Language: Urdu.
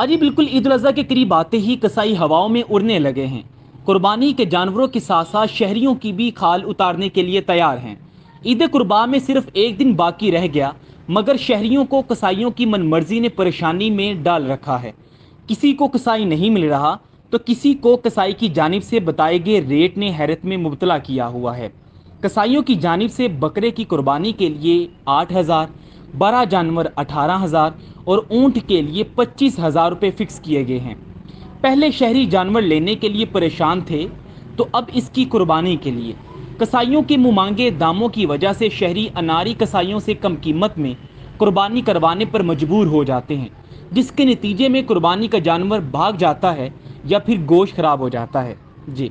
آج ہی بالکل عید الاضحیٰ کے قریب آتے ہی کسائی ہواؤں میں اڑنے لگے ہیں۔ قربانی کے جانوروں کے ساتھ ساتھ شہریوں کی بھی کھال اتارنے کے لیے تیار ہیں۔ عید قربان میں صرف ایک دن باقی رہ گیا، مگر شہریوں کو کسائیوں کی من مرضی نے پریشانی میں ڈال رکھا ہے۔ کسی کو کسائی نہیں مل رہا تو کسی کو کسائی کی جانب سے بتائے گئے ریٹ نے حیرت میں مبتلا کیا ہوا ہے۔ کسائیوں کی جانب سے بکرے کی قربانی کے لیے 8,000، بڑا جانور 18,000 اور اونٹ کے لیے 25,000 روپے فکس کیے گئے ہیں۔ پہلے شہری جانور لینے کے لیے پریشان تھے تو اب اس کی قربانی کے لیے کسائیوں کے منہ مانگے داموں کی وجہ سے شہری اناری کسائیوں سے کم قیمت میں قربانی کروانے پر مجبور ہو جاتے ہیں، جس کے نتیجے میں قربانی کا جانور بھاگ جاتا ہے یا پھر گوشت خراب ہو جاتا ہے۔ جی